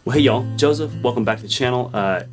Well, hey y'all, Joseph, welcome back to the channel.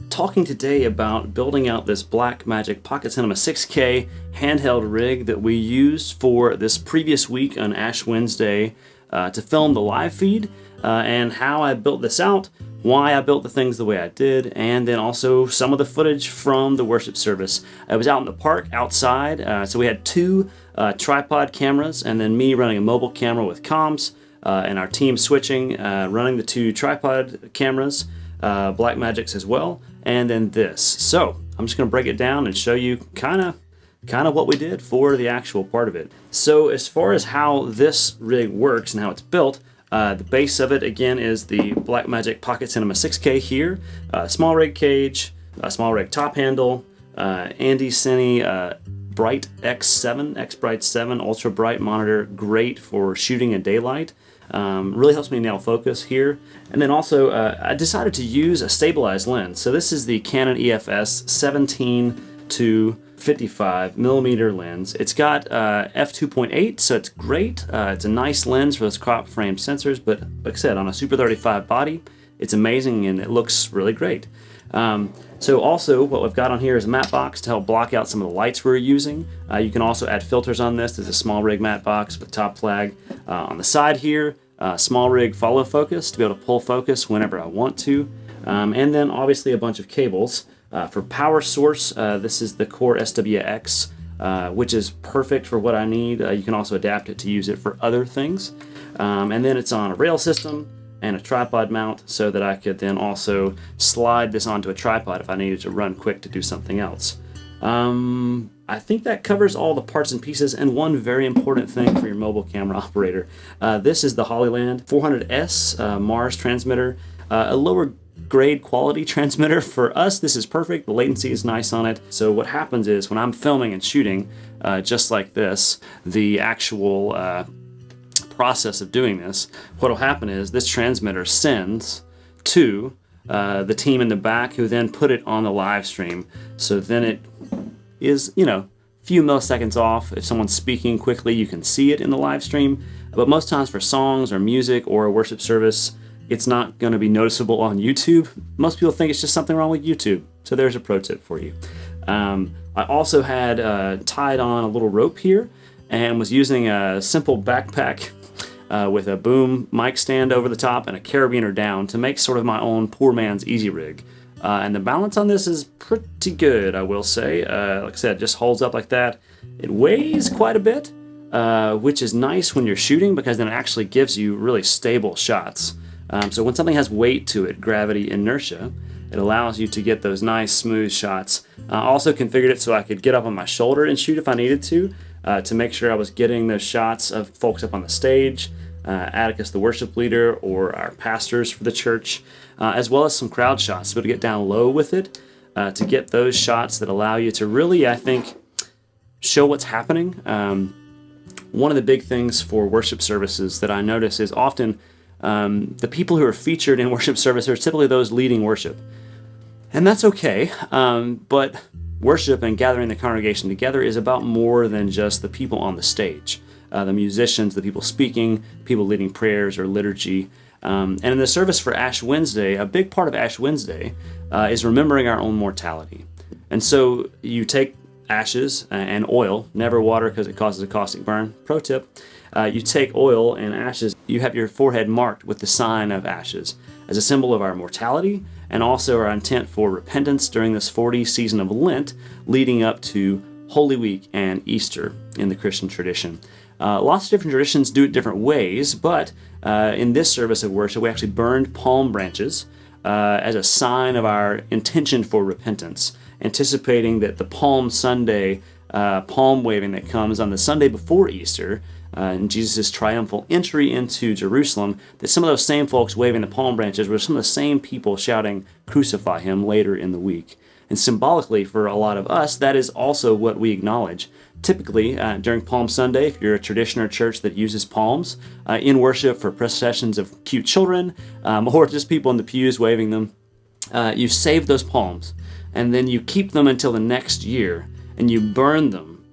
Talking today about building out this Blackmagic Pocket Cinema 6K handheld rig that we used for this previous week on Ash Wednesday to film the live feed, and how I built this out, why I built the things the way I did, and then also some of the footage from the worship service. I was out in the park outside, so we had two tripod cameras and then me running a mobile camera with comms. And our team switching, running the two tripod cameras, Blackmagics as well, and then this. So I'm just going to break it down and show you kind of what we did for the actual part of it. So as far as how this rig works and how it's built, the base of it again is the Blackmagic Pocket Cinema 6K here, small rig cage, a small rig top handle, Andy Cine Bright X7, X Bright 7 ultra bright monitor, great for shooting in daylight. Really helps me nail focus here. And then also I decided to use a stabilized lens. So this is the Canon EFS 17 to 55 millimeter lens. It's got f2.8, so it's great. It's a nice lens for those crop frame sensors, but like I said, on a Super 35 body, it's amazing and it looks really great. So also what we've got on here is a matte box to help block out some of the lights we're using. You can also add filters on this. There's a small rig matte box with top flag. On the side here, small rig follow focus to be able to pull focus whenever I want to. And then obviously a bunch of cables. For power source, this is the Core SWX, which is perfect for what I need. You can also adapt it to use it for other things. And then it's on a rail system and a tripod mount so that I could then also slide this onto a tripod if I needed to run quick to do something else. I think that covers all the parts and pieces, and one very important thing for your mobile camera operator. This is the Hollyland 400S Mars transmitter, a lower grade quality transmitter. For us, this is perfect. The latency is nice on it. So what happens is when I'm filming and shooting, just like this, the actual process of doing this, what will happen is this transmitter sends to the team in the back, who then put it on the live stream. So then it is, a few milliseconds off. If someone's speaking quickly, you can see it in the live stream. But most times for songs or music or a worship service, it's not going to be noticeable on YouTube. Most people think it's just something wrong with YouTube. So there's a pro tip for you. I also had tied on a little rope here and was using a simple backpack with a boom mic stand over the top and a carabiner down to make sort of my own poor man's easy rig. And the balance on this is pretty good, I will say. Like I said, it just holds up like that. It weighs quite a bit, which is nice when you're shooting because then it actually gives you really stable shots. So when something has weight to it, gravity, inertia, it allows you to get those nice smooth shots. I also configured it so I could get up on my shoulder and shoot if I needed to make sure I was getting those shots of folks up on the stage, Atticus the worship leader, or our pastors for the church, as well as some crowd shots to be able to get down low with it, to get those shots that allow you to really, I think, show what's happening. One of the big things for worship services that I notice is often the people who are featured in worship service are typically those leading worship. And that's okay, but worship and gathering the congregation together is about more than just the people on the stage. The musicians, the people speaking, people leading prayers or liturgy. And in the service for Ash Wednesday, a big part of Ash Wednesday is remembering our own mortality. And so you take ashes and oil, never water because it causes a caustic burn. Pro tip, you take oil and ashes, you have your forehead marked with the sign of ashes as a symbol of our mortality and also our intent for repentance during this 40 season of Lent leading up to Holy Week and Easter in the Christian tradition. Lots of different traditions do it different ways, but in this service of worship, we actually burned palm branches as a sign of our intention for repentance, anticipating that the Palm Sunday palm waving that comes on the Sunday before Easter, in Jesus' triumphal entry into Jerusalem, that some of those same folks waving the palm branches were some of the same people shouting, "Crucify him," later in the week. And symbolically, for a lot of us, that is also what we acknowledge. Typically, during Palm Sunday, if you're a tradition or church that uses palms in worship for processions of cute children or just people in the pews waving them, you save those palms and then you keep them until the next year and you burn them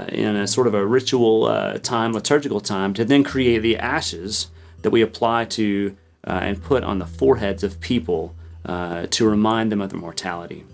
in a sort of a ritual time, liturgical time, to then create the ashes that we apply to and put on the foreheads of people to remind them of their mortality.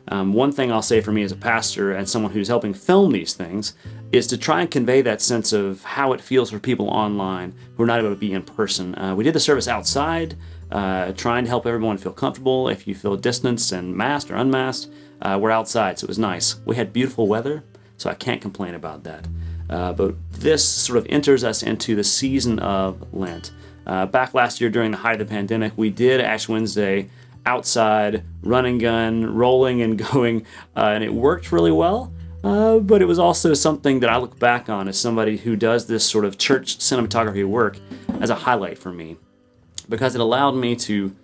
One thing I'll say for me as a pastor and someone who's helping film these things is to try and convey that sense of how it feels for people online who are not able to be in person. We did the service outside, trying to help everyone feel comfortable. If you feel distanced and masked or unmasked, we're outside, so it was nice. We had beautiful weather, so I can't complain about that. But this sort of enters us into the season of Lent. Back last year during the height of the pandemic, we did Ash Wednesday outside, run and gun, rolling and going, and it worked really well. But it was also something that I look back on as somebody who does this sort of church cinematography work as a highlight for me, because it allowed me to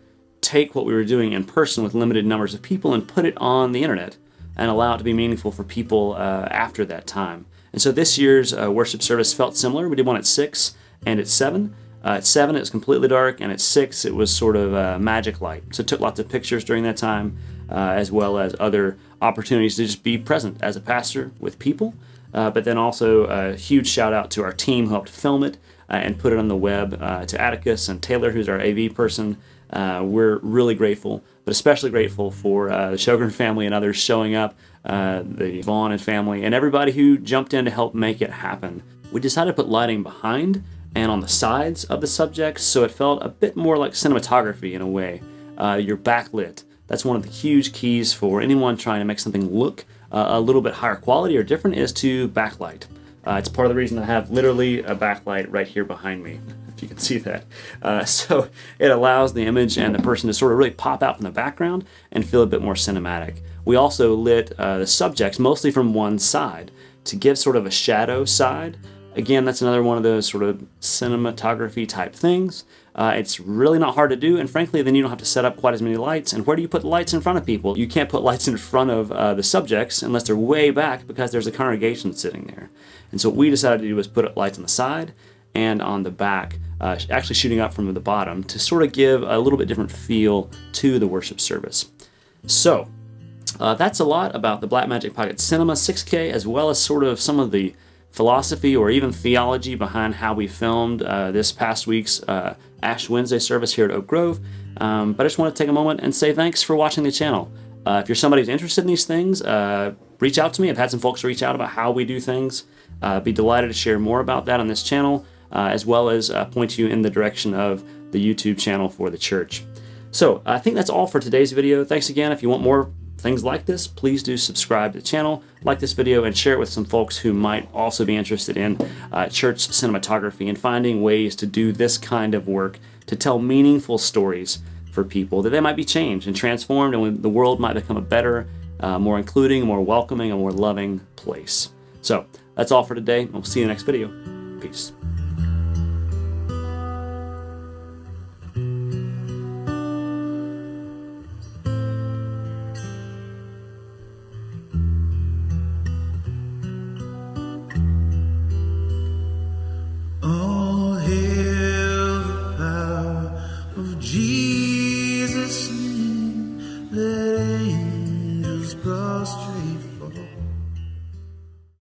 take what we were doing in person with limited numbers of people and put it on the internet and allow it to be meaningful for people after that time. And so this year's worship service felt similar. We did one at 6 and at 7. At 7, it was completely dark, and at 6, it was sort of magic light. So took lots of pictures during that time, as well as other opportunities to just be present as a pastor with people. But then also a huge shout out to our team who helped film it and put it on the web, to Atticus and Taylor, who's our AV person. We're really grateful, but especially grateful for the Sjogren family and others showing up, the Vaughn and family, and everybody who jumped in to help make it happen. We decided to put lighting behind and on the sides of the subjects, so it felt a bit more like cinematography in a way. You're backlit. That's one of the huge keys for anyone trying to make something look a little bit higher quality or different, is to backlight. It's part of the reason I have literally a backlight right here behind me, if you can see that. So it allows the image and the person to sort of really pop out from the background and feel a bit more cinematic. We also lit the subjects mostly from one side to give sort of a shadow side. Again, that's another one of those sort of cinematography type things. It's really not hard to do, and frankly, then you don't have to set up quite as many lights. And where do you put lights in front of people? You can't put lights in front of the subjects unless they're way back, because there's a congregation sitting there. And so what we decided to do was put lights on the side and on the back, actually shooting up from the bottom to sort of give a little bit different feel to the worship service. So that's a lot about the Blackmagic Pocket Cinema 6K, as well as sort of some of the philosophy or even theology behind how we filmed this past week's Ash Wednesday service here at Oak Grove. But I just want to take a moment and say thanks for watching the channel. If you're somebody who's interested in these things, reach out to me. I've had some folks reach out about how we do things. Be delighted to share more about that on this channel, as well as point you in the direction of the YouTube channel for the church. So I think that's all for today's video. Thanks again. If you want more things like this, please do subscribe to the channel, like this video, and share it with some folks who might also be interested in church cinematography and finding ways to do this kind of work to tell meaningful stories for people, that they might be changed and transformed, and the world might become a better, more including, more welcoming, and more loving place. So that's all for today. We'll see you in the next video. Peace.